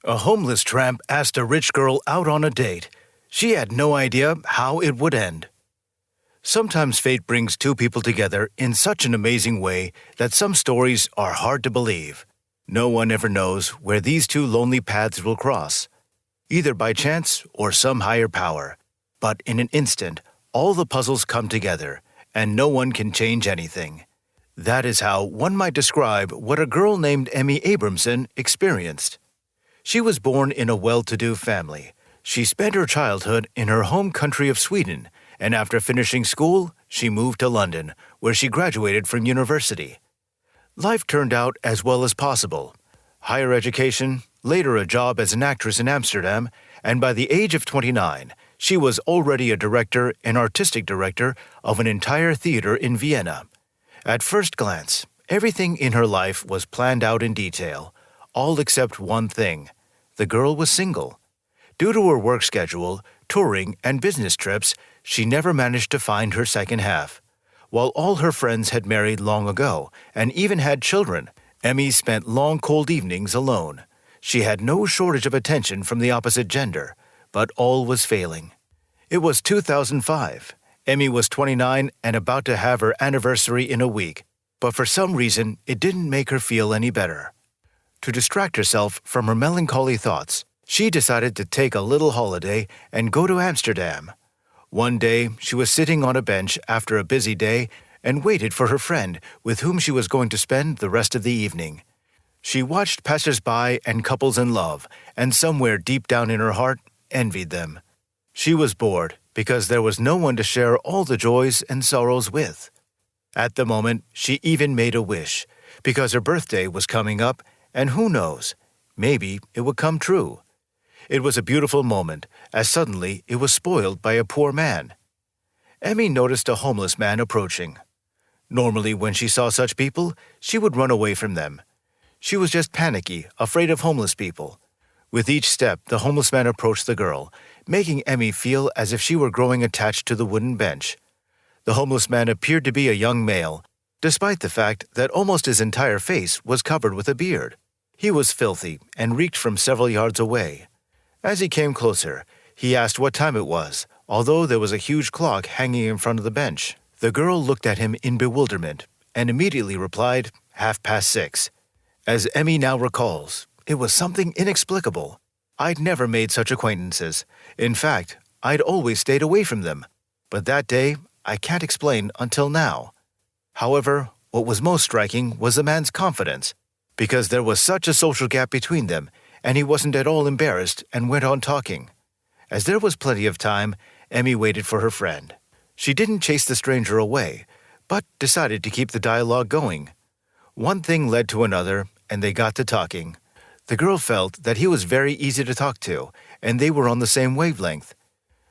A homeless tramp asked a rich girl out on a date. She had no idea how it would end. Sometimes fate brings two people together in such an amazing way that some stories are hard to believe. No one ever knows where these two lonely paths will cross, either by chance or some higher power. But in an instant, all the puzzles come together, and no one can change anything. That is how one might describe what a girl named Emmy Abrahamson experienced. She was born in a well-to-do family. She spent her childhood in her home country of Sweden, and after finishing school, she moved to London, where she graduated from university. Life turned out as well as possible. Higher education, later a job as an actress in Amsterdam, and by the age of 29, she was already a director and artistic director of an entire theater in Vienna. At first glance, everything in her life was planned out in detail, all except one thing. The girl was single. Due to her work schedule, touring, and business trips, she never managed to find her second half. While all her friends had married long ago and even had children, Emmy spent long cold evenings alone. She had no shortage of attention from the opposite gender, but all was failing. It was 2005. Emmy was 29 and about to have her anniversary in a week, but for some reason it didn't make her feel any better. To distract herself from her melancholy thoughts, she decided to take a little holiday and go to Amsterdam. One day, she was sitting on a bench after a busy day and waited for her friend with whom she was going to spend the rest of the evening. She watched passers-by and couples in love, and somewhere deep down in her heart, envied them. She was bored because there was no one to share all the joys and sorrows with. At the moment, she even made a wish, because her birthday was coming up, and who knows, maybe it would come true. It was a beautiful moment, as suddenly it was spoiled by a poor man. Emmy noticed a homeless man approaching. Normally, when she saw such people, she would run away from them. She was just panicky, afraid of homeless people. With each step, the homeless man approached the girl, making Emmy feel as if she were growing attached to the wooden bench. The homeless man appeared to be a young male, despite the fact that almost his entire face was covered with a beard. He was filthy and reeked from several yards away. As he came closer, he asked what time it was, although there was a huge clock hanging in front of the bench. The girl looked at him in bewilderment and immediately replied, 6:30. As Emmy now recalls, it was something inexplicable. I'd never made such acquaintances. In fact, I'd always stayed away from them. But that day, I can't explain until now. However, what was most striking was the man's confidence, because there was such a social gap between them, and he wasn't at all embarrassed and went on talking. As there was plenty of time, Emmy waited for her friend. She didn't chase the stranger away, but decided to keep the dialogue going. One thing led to another, and they got to talking. The girl felt that he was very easy to talk to, and they were on the same wavelength.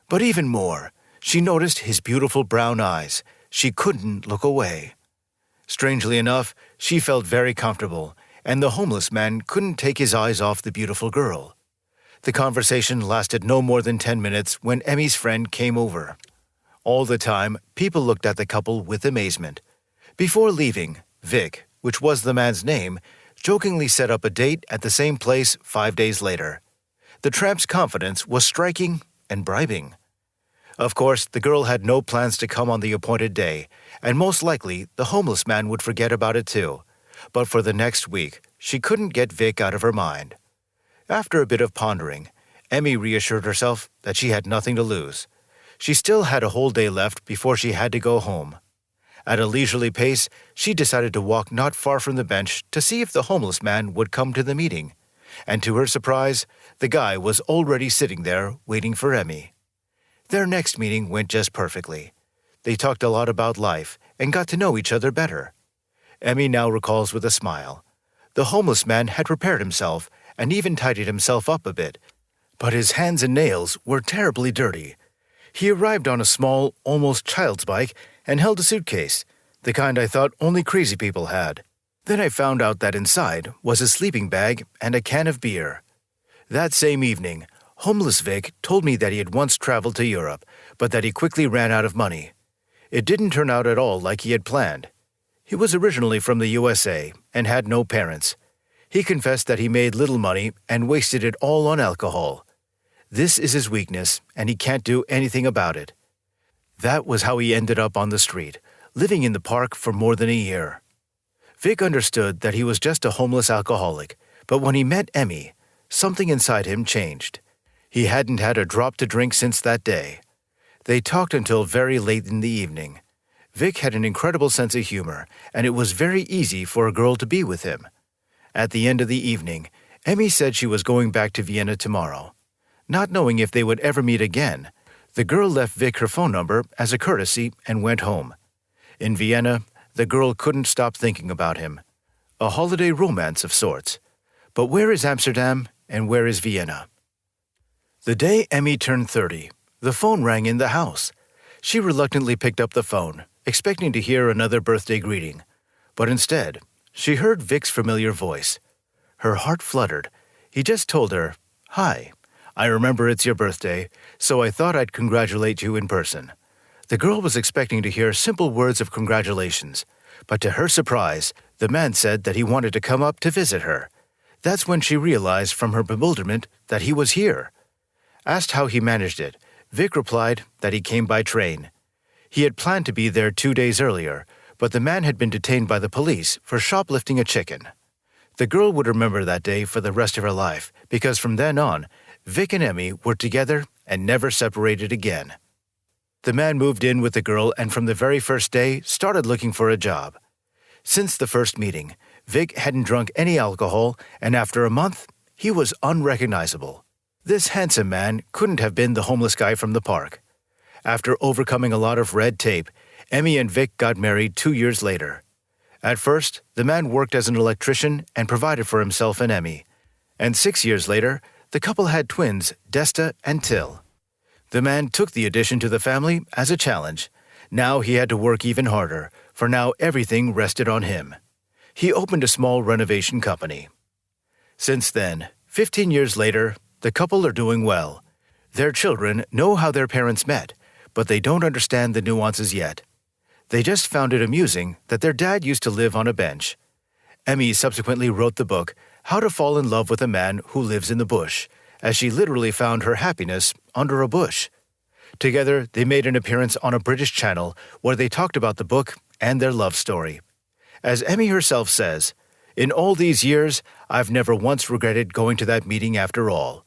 But even more, she noticed his beautiful brown eyes. She couldn't look away. Strangely enough, she felt very comfortable, and the homeless man couldn't take his eyes off the beautiful girl. The conversation lasted no more than 10 minutes when Emmy's friend came over. All the time, people looked at the couple with amazement. Before leaving, Vic, which was the man's name, jokingly set up a date at the same place 5 days later. The tramp's confidence was striking and bribing. Of course, the girl had no plans to come on the appointed day, and most likely the homeless man would forget about it too. But for the next week, she couldn't get Vic out of her mind. After a bit of pondering, Emmy reassured herself that she had nothing to lose. She still had a whole day left before she had to go home. At a leisurely pace, she decided to walk not far from the bench to see if the homeless man would come to the meeting. And to her surprise, the guy was already sitting there waiting for Emmy. Their next meeting went just perfectly. They talked a lot about life and got to know each other better. Emmy now recalls with a smile. The homeless man had prepared himself and even tidied himself up a bit, but his hands and nails were terribly dirty. He arrived on a small, almost child's bike and held a suitcase, the kind I thought only crazy people had. Then I found out that inside was a sleeping bag and a can of beer. That same evening, homeless Vic told me that he had once traveled to Europe, but that he quickly ran out of money. It didn't turn out at all like he had planned. He was originally from the USA and had no parents. He confessed that he made little money and wasted it all on alcohol. This is his weakness, and he can't do anything about it. That was how he ended up on the street, living in the park for more than a year. Vic understood that he was just a homeless alcoholic, but when he met Emmy, something inside him changed. He hadn't had a drop to drink since that day. They talked until very late in the evening. Vic had an incredible sense of humor, and it was very easy for a girl to be with him. At the end of the evening, Emmy said she was going back to Vienna tomorrow. Not knowing if they would ever meet again, the girl left Vic her phone number as a courtesy and went home. In Vienna, the girl couldn't stop thinking about him. A holiday romance of sorts. But where is Amsterdam and where is Vienna? The day Emmy turned 30, the phone rang in the house. She reluctantly picked up the phone, expecting to hear another birthday greeting. But instead, she heard Vic's familiar voice. Her heart fluttered. He just told her, "Hi, I remember it's your birthday, so I thought I'd congratulate you in person." The girl was expecting to hear simple words of congratulations, but to her surprise, the man said that he wanted to come up to visit her. That's when she realized from her bewilderment that he was here. Asked how he managed it, Vic replied that he came by train. He had planned to be there 2 days earlier, but the man had been detained by the police for shoplifting a chicken. The girl would remember that day for the rest of her life, because from then on, Vic and Emmy were together and never separated again. The man moved in with the girl and from the very first day started looking for a job. Since the first meeting, Vic hadn't drunk any alcohol, and after a month, he was unrecognizable. This handsome man couldn't have been the homeless guy from the park. After overcoming a lot of red tape, Emmy and Vic got married 2 years later. At first, the man worked as an electrician and provided for himself and Emmy. And 6 years later, the couple had twins, Desta and Till. The man took the addition to the family as a challenge. Now he had to work even harder, for now everything rested on him. He opened a small renovation company. Since then, 15 years later, the couple are doing well. Their children know how their parents met, but they don't understand the nuances yet. They just found it amusing that their dad used to live on a bench. Emmy subsequently wrote the book, How to Fall in Love with a Man Who Lives in the Bush, as she literally found her happiness under a bush. Together, they made an appearance on a British channel where they talked about the book and their love story. As Emmy herself says, "In all these years, I've never once regretted going to that meeting after all.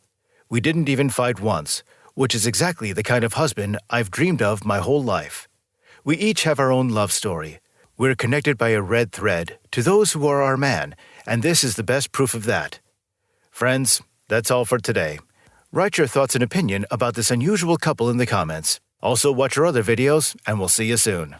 We didn't even fight once, which is exactly the kind of husband I've dreamed of my whole life. We each have our own love story. We're connected by a red thread to those who are our man, and this is the best proof of that." Friends, that's all for today. Write your thoughts and opinion about this unusual couple in the comments. Also watch our other videos, and we'll see you soon.